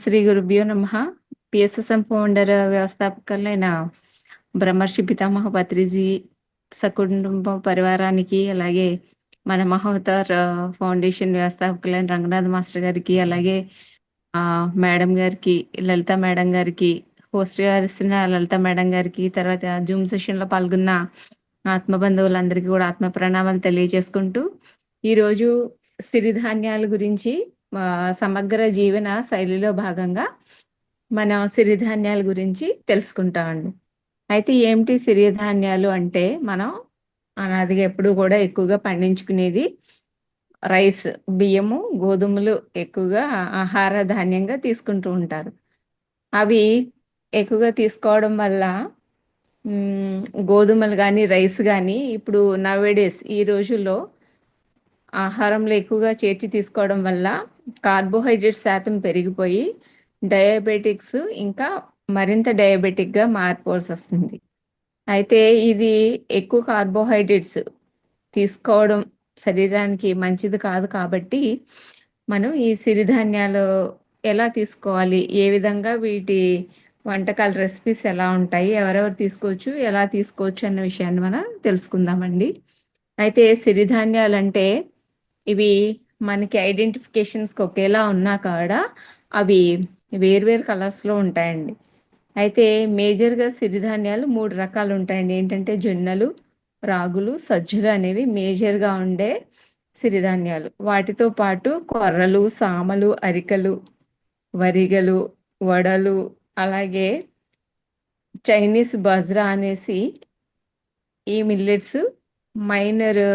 శ్రీ గురుభ్యో నమః. PSSM founder వ్యవస్థాపకులైన బ్రహ్మర్షి పితామహ పత్రిజీ సకుటుంబ పరివారానికి, అలాగే మన మహోతర్ ఫౌండేషన్ వ్యవస్థాపకులైన రంగనాథ్ మాస్టర్ గారికి, అలాగే మేడం గారికి, లలిత మేడం గారికి, హోస్ట్ చేసిన లలిత మేడం గారికి, తర్వాత జూమ్ సెషన్లో పాల్గొన్న ఆత్మ బంధువులందరికీ కూడా ఆత్మ ప్రణామాలు తెలియజేసుకుంటూ, ఈరోజు సిరిధాన్యాల గురించి సమగ్ర జీవన శైలిలో భాగంగా మనం సిరిధాన్యాల గురించి తెలుసుకుంటామండి. అయితే ఏమిటి సిరిధాన్యాలు అంటే, మనం అనాదిగా ఎప్పుడు కూడా ఎక్కువగా పండించుకునేది రైస్, బియ్యము, గోధుమలు ఎక్కువగా ఆహార ధాన్యంగా తీసుకుంటూ ఉంటారు. అవి ఎక్కువగా తీసుకోవడం వల్ల గోధుమలు కానీ రైస్ కానీ ఇప్పుడు నవేడేస్ ఈ రోజుల్లో ఆహారంలో ఎక్కువగా చేర్చి తీసుకోవడం వల్ల కార్బోహైడ్రేట్ శాతం పెరిగిపోయి డయాబెటిక్స్ ఇంకా మరింత డయాబెటిక్గా మారిపోవాల్సి వస్తుంది. అయితే ఇది ఎక్కువ కార్బోహైడ్రేట్స్ తీసుకోవడం శరీరానికి మంచిది కాదు. కాబట్టి మనం ఈ సిరిధాన్యాలు ఎలా తీసుకోవాలి, ఏ విధంగా వీటి వంటకాల రెసిపీస్ ఎలా ఉంటాయి, ఎవరెవరు తీసుకోవచ్చు, ఎలా తీసుకోవచ్చు అన్న విషయాన్ని మనం తెలుసుకుందామండి. అయితే సిరిధాన్యాలు అంటే ఇవి మనకి ఐడెంటిఫికేషన్స్కి ఒకేలా ఉన్నా కూడా అవి వేర్వేరు కలర్స్లో ఉంటాయండి. అయితే మేజర్గా సిరిధాన్యాలు 3 రకాలు ఉంటాయండి. ఏంటంటే జొన్నలు, రాగులు, సజ్జలు అనేవి మేజర్గా ఉండే సిరిధాన్యాలు. వాటితో పాటు కొర్రలు, సామలు, అరికలు, వరిగలు, వడలు, అలాగే చైనీస్ బజ్రా అనేసి ఈ మిల్లెట్స్ మైనర్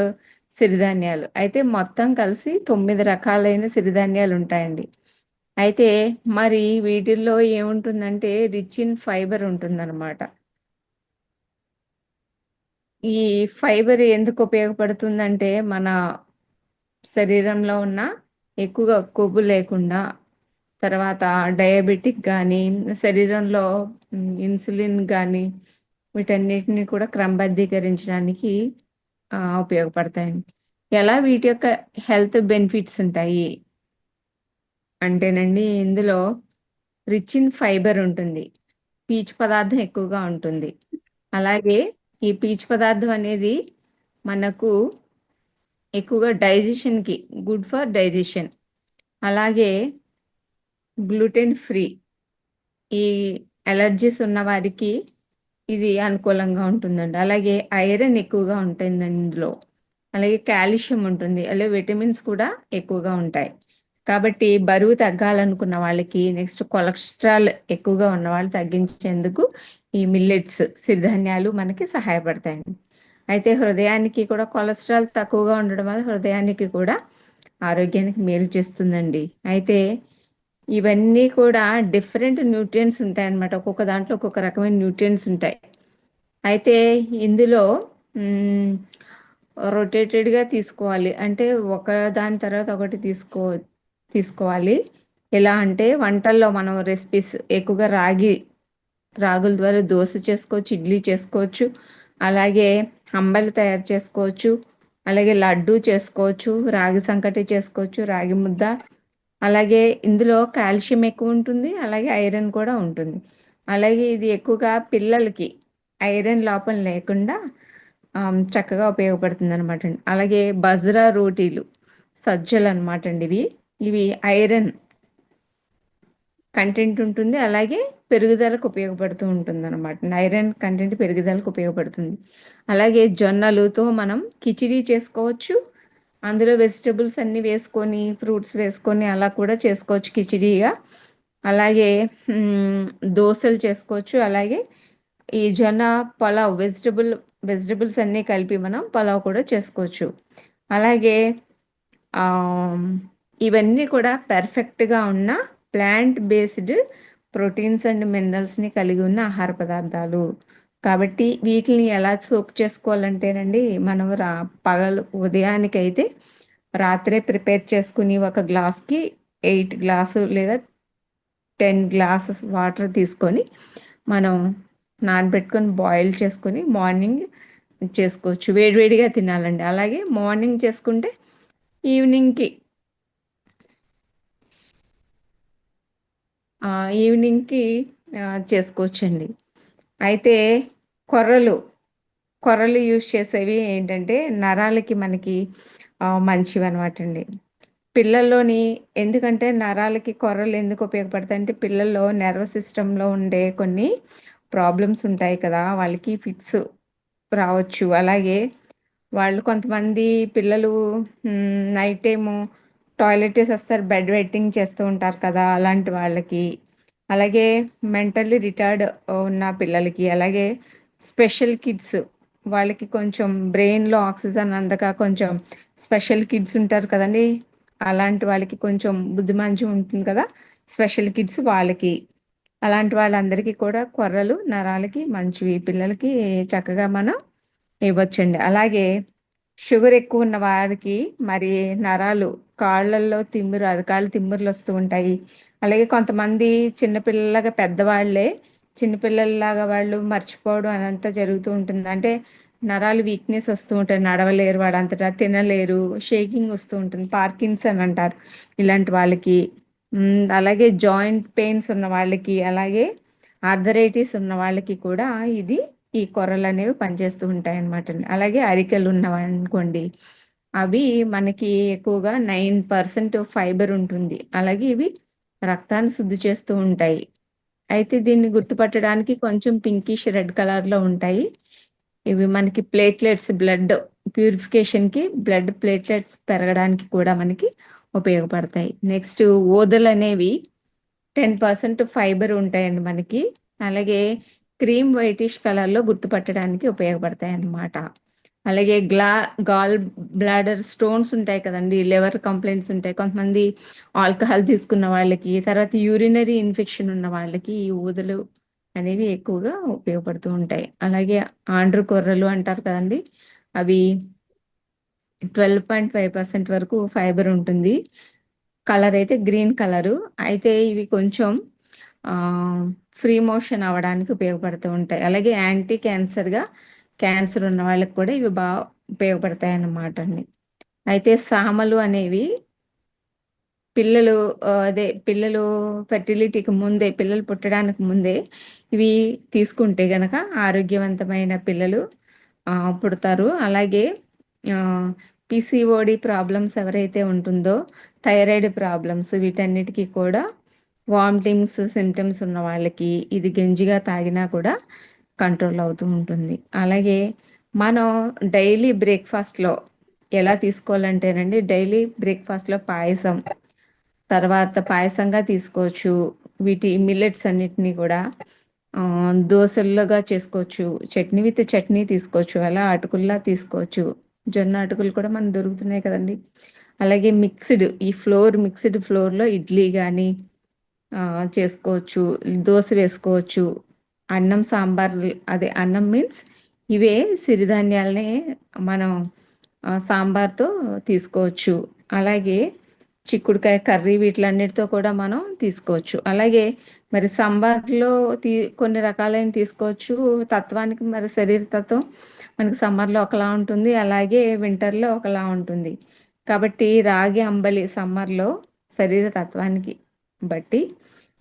సిరిధాన్యాలు. అయితే మొత్తం కలిసి 9 రకాలైన సిరిధాన్యాలు ఉంటాయండి. అయితే మరి వీటిల్లో ఏముంటుందంటే రిచ్ ఇన్ ఫైబర్ ఉంటుందన్నమాట. ఈ ఫైబర్ ఎందుకు ఉపయోగపడుతుందంటే, మన శరీరంలో ఉన్న ఎక్కువగా కొవ్వు లేకుండా, తర్వాత డయాబెటిక్ కానీ, శరీరంలో ఇన్సులిన్ కానీ, వీటన్నిటిని కూడా క్రమబద్ధీకరించడానికి ఉపయోగపడతాయండి. ఎలా వీటి యొక్క హెల్త్ బెనిఫిట్స్ ఉంటాయి అంటేనండి, ఇందులో రిచ్ ఇన్ ఫైబర్ ఉంటుంది, పీచు పదార్థం ఎక్కువగా ఉంటుంది. అలాగే ఈ పీచు పదార్థం అనేది మనకు ఎక్కువగా డైజెషన్కి గుడ్ ఫర్ డైజెషన్. అలాగే గ్లూటెన్ ఫ్రీ, ఈ అలర్జీస్ ఉన్న వారికి ఇది అనుకూలంగా ఉంటుందండి. అలాగే ఐరన్ ఎక్కువగా ఉంటుంది ఇందులో, అలాగే కాల్షియం ఉంటుంది, అలాగే విటమిన్స్ కూడా ఎక్కువగా ఉంటాయి. కాబట్టి బరువు తగ్గాలనుకున్న వాళ్ళకి, నెక్స్ట్ కొలెస్ట్రాల్ ఎక్కువగా ఉన్న వాళ్ళు తగ్గించేందుకు ఈ మిల్లెట్స్ సిరిధాన్యాలు మనకి సహాయపడతాయండి. అయితే హృదయానికి కూడా, కొలెస్ట్రాల్ తక్కువగా ఉండడం వల్ల హృదయానికి కూడా ఆరోగ్యానికి మేలు చేస్తుందండి. అయితే ఇవన్నీ కూడా డిఫరెంట్ న్యూట్రియంట్స్ ఉంటాయన్నమాట. ఒక్కొక్క దాంట్లో ఒక్కొక్క రకమైన న్యూట్రియంట్స్ ఉంటాయి. అయితే ఇందులో రొటేటెడ్గా తీసుకోవాలి, అంటే ఒక దాని తర్వాత ఒకటి తీసుకోవాలి. ఎలా అంటే వంటల్లో మనం రెసిపీస్ ఎక్కువగా రాగుల ద్వారా దోశ చేసుకోవచ్చు, ఇడ్లీ చేసుకోవచ్చు, అలాగే అంబలి తయారు చేసుకోవచ్చు, అలాగే లడ్డు చేసుకోవచ్చు, రాగి సంకటి చేసుకోవచ్చు, రాగి ముద్ద. అలాగే ఇందులో కాల్షియం ఎక్కువ ఉంటుంది, అలాగే ఐరన్ కూడా ఉంటుంది. అలాగే ఇది ఎక్కువగా పిల్లలకి ఐరన్ లోపం లేకుండా చక్కగా ఉపయోగపడుతుంది అనమాట అండి. అలాగే బజ్రా రోటీలు, సజ్జలు అనమాట అండి. ఇవి ఐరన్ కంటెంట్ ఉంటుంది, అలాగే పెరుగుదలకు ఉపయోగపడుతూ ఉంటుంది అనమాట. ఐరన్ కంటెంట్ పెరుగుదలకు ఉపయోగపడుతుంది. అలాగే జొన్నలతో మనం కిచిడీ చేసుకోవచ్చు, అందులో వెజిటబుల్స్ అన్నీ వేసుకొని, ఫ్రూట్స్ వేసుకొని అలా కూడా చేసుకోవచ్చు కిచిడీగా. అలాగే దోశలు చేసుకోవచ్చు. అలాగే ఈ జొన్న పలావ్, వెజిటబుల్స్ అన్నీ కలిపి మనం పలావ్ కూడా చేసుకోవచ్చు. అలాగే ఇవన్నీ కూడా పర్ఫెక్ట్గా ఉన్న ప్లాంట్ బేస్డ్ ప్రోటీన్స్ అండ్ మినరల్స్ని కలిగి ఉన్న ఆహార పదార్థాలు. కాబట్టి వీటిని ఎలా సోక్ చేసుకోవాలంటేనండి, మనం పగలు ఉదయానికైతే రాత్రే ప్రిపేర్ చేసుకుని ఒక గ్లాస్కి 8 గ్లాసు లేదా 10 గ్లాసెస్ వాటర్ తీసుకొని మనం నానబెట్టుకొని బాయిల్ చేసుకొని మార్నింగ్ చేసుకోవచ్చు. వేడివేడిగా తినాలండి. అలాగే మార్నింగ్ చేసుకుంటే ఈవినింగ్కి ఈవినింగ్కి చేసుకోవచ్చండి. అయితే కొర్రలు కొర్రలు యూజ్ చేసేవి ఏంటంటే నరాలకి మనకి మంచివి అనమాట అండి. పిల్లల్లోని ఎందుకంటే నరాలకి కొర్రలు ఎందుకు ఉపయోగపడతాయంటే పిల్లల్లో నర్వస్ సిస్టంలో ఉండే కొన్ని ప్రాబ్లమ్స్ ఉంటాయి కదా, వాళ్ళకి ఫిట్స్ రావచ్చు. అలాగే వాళ్ళు కొంతమంది పిల్లలు నైట్ టైము టాయిలెట్ చేసేస్తారు, బెడ్ వెట్టింగ్ చేస్తూ ఉంటారు కదా, అలాంటి వాళ్ళకి. అలాగే మెంటల్లీ రిటార్డ్ ఉన్న పిల్లలకి, అలాగే స్పెషల్ కిడ్స్ వాళ్ళకి కొంచెం బ్రెయిన్లో ఆక్సిజన్ అందక కొంచెం స్పెషల్ కిడ్స్ ఉంటారు కదండి, అలాంటి వాళ్ళకి కొంచెం బుద్ధిమాంద్యం ఉంటుంది కదా, స్పెషల్ కిడ్స్ వాళ్ళకి, అలాంటి వాళ్ళందరికీ కూడా కొర్రలు నరాలకి మంచివి. పిల్లలకి చక్కగా మనం ఇవ్వచ్చండి. అలాగే షుగర్ ఎక్కువ ఉన్న వారికి మరి నరాలు కాళ్ళల్లో తిమ్మిరు, అరకాళ్ళు తిమ్మిర్లు వస్తూ ఉంటాయి. అలాగే కొంతమంది చిన్నపిల్లలాగా పెద్దవాళ్ళే చిన్నపిల్లల్లాగా వాళ్ళు మర్చిపోవడం అదంతా జరుగుతూ ఉంటుంది. అంటే నరాలు వీక్నెస్ వస్తూ ఉంటాయి, నడవలేరు, వాడంతటా తినలేరు, షేకింగ్ వస్తూ ఉంటుంది, పార్కిన్సన్ అంటారు ఇలాంటి వాళ్ళకి. అలాగే జాయింట్ పెయిన్స్ ఉన్న వాళ్ళకి, అలాగే ఆర్థరైటిస్ ఉన్న వాళ్ళకి కూడా ఇది ఈ కొర్రలు అనేవి పనిచేస్తూ ఉంటాయి అన్నమాట అండి. అలాగే అరికెలు ఉన్నవనుకోండి, అవి మనకి ఎక్కువగా 9% ఫైబర్ ఉంటుంది. అలాగే ఇవి రక్తాన్ని శుద్ధి చేస్తూ ఉంటాయి. అయితే దీన్ని గుర్తుపట్టడానికి కొంచెం పింకిష్ రెడ్ కలర్లో ఉంటాయి. ఇవి మనకి ప్లేట్లెట్స్, బ్లడ్ ప్యూరిఫికేషన్కి, బ్లడ్ ప్లేట్లెట్స్ పెరగడానికి కూడా మనకి ఉపయోగపడతాయి. నెక్స్ట్ ఓదలు అనేవి 10% ఫైబర్ ఉంటాయండి మనకి. అలాగే క్రీమ్ వైటిష్ కలర్లో గుర్తుపట్టడానికి ఉపయోగపడతాయి అన్నమాట. అలాగే గాల్ బ్లాడర్ స్టోన్స్ ఉంటాయి కదండి, లివర్ కంప్లైంట్స్ ఉంటాయి కొంతమంది ఆల్కహాల్ తీసుకున్న వాళ్ళకి, తర్వాత యూరినరీ ఇన్ఫెక్షన్ ఉన్న వాళ్ళకి ఈ ఊదలు అనేవి ఎక్కువగా ఉపయోగపడుతూ ఉంటాయి. అలాగే ఆండ్రు కొర్రలు అంటారు కదండి, అవి 12.5% వరకు ఫైబర్ ఉంటుంది. కలర్ అయితే గ్రీన్ కలరు. అయితే ఇవి కొంచెం ఫ్రీ మోషన్ అవ్వడానికి ఉపయోగపడుతూ ఉంటాయి. అలాగే యాంటీ క్యాన్సర్గా, క్యాన్సర్ ఉన్న వాళ్ళకి కూడా ఇవి బాగా ఉపయోగపడతాయి అన్నమాట అండి. అయితే సామలు అనేవి పిల్లలు పిల్లలు ఫెర్టిలిటీకి ముందే, పిల్లలు పుట్టడానికి ముందే ఇవి తీసుకుంటే గనక ఆరోగ్యవంతమైన పిల్లలు పుడతారు. అలాగే పిసిఓడి ప్రాబ్లమ్స్ ఎవరైతే ఉంటుందో, థైరాయిడ్ ప్రాబ్లమ్స్, వీటన్నిటికీ కూడా వామిటింగ్స్ సిమ్టమ్స్ ఉన్న వాళ్ళకి ఇది గంజిగా తాగినా కూడా కంట్రోల్ అవుతూ ఉంటుంది. అలాగే మనం డైలీ బ్రేక్ఫాస్ట్లో ఎలా తీసుకోవాలంటేనండి, డైలీ బ్రేక్ఫాస్ట్లో పాయసం, తర్వాత పాయసంగా తీసుకోవచ్చు. వీటి మిల్లెట్స్ అన్నిటినీ కూడా దోశలుగా చేసుకోవచ్చు, చట్నీ విత్ చట్నీ తీసుకోవచ్చు, అలా అటుకుల్లా తీసుకోవచ్చు. జొన్న అటుకులు కూడా మనకు దొరుకుతున్నాయి కదండి. అలాగే మిక్స్డ్ ఫ్లోర్లో ఇడ్లీ కానీ చేసుకోవచ్చు, దోశ వేసుకోవచ్చు. అన్నం సాంబార్, అదే అన్నం మీన్స్ ఇవే సిరిధాన్యాలనే మనం సాంబార్తో తీసుకోవచ్చు. అలాగే చిక్కుడుకాయ కర్రీ వీటిలన్నిటితో కూడా మనం తీసుకోవచ్చు. అలాగే మరి సాంబార్లో కొన్ని రకాలైన తీసుకోవచ్చు. తత్వానికి మరి శరీర తత్వం మనకి సమ్మర్లో ఒకలా ఉంటుంది, అలాగే వింటర్లో ఒకలా ఉంటుంది. కాబట్టి రాగి అంబలి సమ్మర్లో శరీర తత్వానికి బట్టి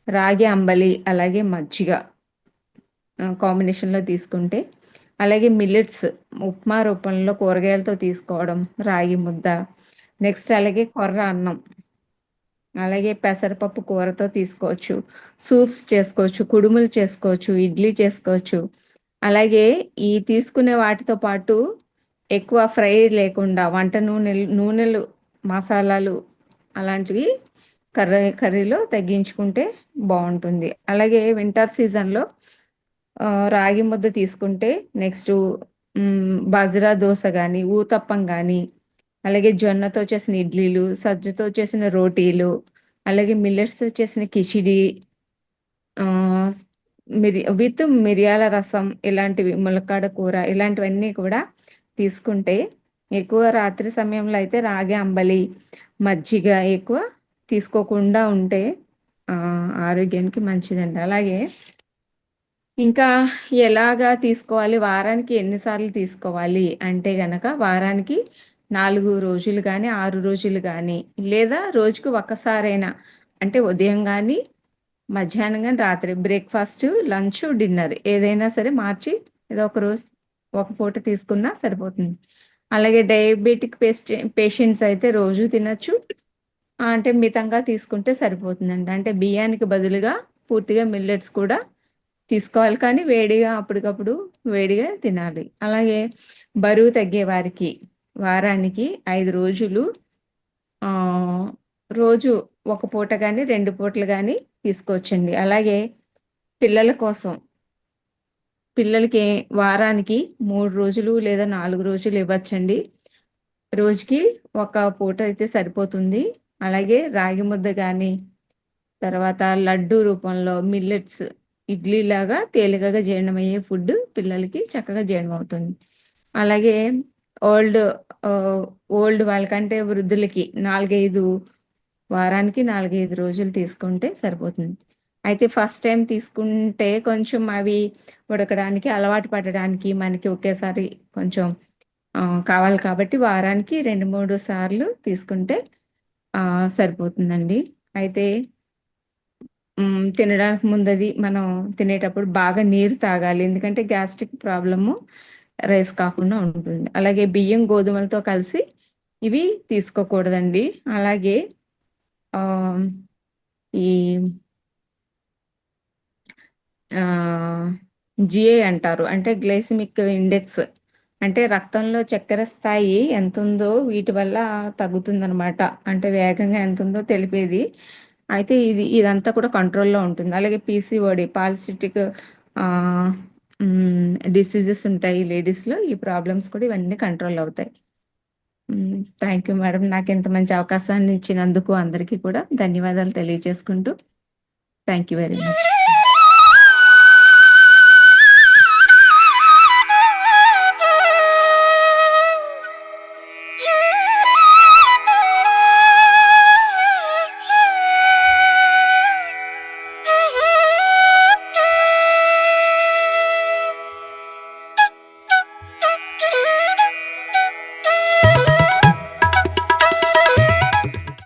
రాగి అంబలి, అలాగే మజ్జిగ కాంబినేషన్లో తీసుకుంటే, అలాగే మిల్లెట్స్ ఉప్మా రూపంలో కూరగాయలతో తీసుకోవడం, రాగి ముద్ద, నెక్స్ట్ అలాగే కొర్ర అన్నం, అలాగే పెసరపప్పు కూరతో తీసుకోవచ్చు, సూప్స్ చేసుకోవచ్చు, కుడుములు చేసుకోవచ్చు, ఇడ్లీ చేసుకోవచ్చు. అలాగే ఈ తీసుకునే వాటితో పాటు ఎక్కువ ఫ్రై లేకుండా వంట నూనెలు, మసాలాలు అలాంటివి కర్రీలో తగ్గించుకుంటే బాగుంటుంది. అలాగే వింటర్ సీజన్లో రాగి ముద్ద తీసుకుంటే, నెక్స్ట్ బాజ్రా దోశ కానీ, ఊతప్పం కానీ, అలాగే జొన్నతో చేసిన ఇడ్లీలు, సజ్జతో చేసిన రోటీలు, అలాగే మిల్లెట్స్తో చేసిన కిచిడి, విత్ మిరియాల రసం, ఇలాంటివి ములక్కాడ కూర, ఇలాంటివన్నీ కూడా తీసుకుంటే, ఎక్కువ రాత్రి సమయంలో అయితే రాగి అంబలి, మజ్జిగ ఎక్కువ తీసుకోకుండా ఉంటే ఆరోగ్యానికి మంచిదండి. అలాగే ఇంకా ఎలాగా తీసుకోవాలి, వారానికి ఎన్నిసార్లు తీసుకోవాలి అంటే గనక, వారానికి 4 రోజులు కానీ, 6 రోజులు కానీ, లేదా రోజుకు ఒక్కసారైనా, అంటే ఉదయం కానీ, మధ్యాహ్నం కానీ రాత్రి బ్రేక్ఫాస్ట్, లంచ్, డిన్నర్ ఏదైనా సరే మార్చి ఏదో ఒక రోజు ఒక పూట తీసుకున్నా సరిపోతుంది. అలాగే డయాబెటిక్ పేషెంట్స్ అయితే రోజు తినచ్చు. అంటే మితంగా తీసుకుంటే సరిపోతుందండి. అంటే బియ్యానికి బదులుగా పూర్తిగా మిల్లెట్స్ కూడా తీసుకోవాలి, కానీ వేడిగా అప్పటికప్పుడు వేడిగా తినాలి. అలాగే బరువు తగ్గే వారికి వారానికి 5 రోజులు ఆ, రోజు ఒక పూట కానీ 2 పూటలు కానీ తీసుకోవచ్చండి. అలాగే పిల్లల కోసం పిల్లలకి వారానికి 3 రోజులు లేదా 4 రోజులు ఇవ్వచ్చండి. రోజుకి ఒక పూట అయితే సరిపోతుంది. అలాగే రాగి ముద్ద కానీ తర్వాత లడ్డు రూపంలో మిల్లెట్స్ ఇడ్లీ లాగా తేలికగా జీర్ణమయ్యే ఫుడ్ పిల్లలకి చక్కగా జీర్ణం అవుతుంది. అలాగే ఓల్డ్ ఆ, ఓల్డ్ వాళ్ళకంటే వృద్ధులకి వారానికి 4-5 రోజులు తీసుకుంటే సరిపోతుంది. అయితే ఫస్ట్ టైం తీసుకుంటే కొంచెం అవి ఉడకడానికి అలవాటు పడడానికి మనకి ఒకేసారి కొంచెం కావాలి కాబట్టి వారానికి 2-3 సార్లు తీసుకుంటే సరిపోతుందండి. అయితే తినడానికి ముందది మనం తినేటప్పుడు బాగా నీరు తాగాలి, ఎందుకంటే గ్యాస్ట్రిక్ ప్రాబ్లము రైస్ కాకుండా ఉంటుంది. అలాగే బియ్యం గోధుమలతో కలిసి ఇవి తీసుకోకూడదండి. అలాగే ఆ, ఈ జిఐ అంటారు, అంటే గ్లైసిమిక్ ఇండెక్స్, అంటే రక్తంలో చక్కెర స్థాయి ఎంత ఉందో వీటి వల్ల తగ్గుతుందనమాట. అంటే వేగంగా ఎంత ఉందో తెలిపేది. అయితే ఇదంతా కూడా కంట్రోల్లో ఉంటుంది. అలాగే పీసీఓడి పాలిసిస్టిక్ డిసీజెస్ ఉంటాయి లేడీస్లో, ఈ ప్రాబ్లమ్స్ కూడా ఇవన్నీ కంట్రోల్ అవుతాయి. థ్యాంక్ యూ మేడం, నాకు ఇంత మంచి అవకాశాన్ని ఇచ్చినందుకు అందరికీ కూడా ధన్యవాదాలు తెలియజేసుకుంటూ థ్యాంక్ యూ వెరీ మచ్.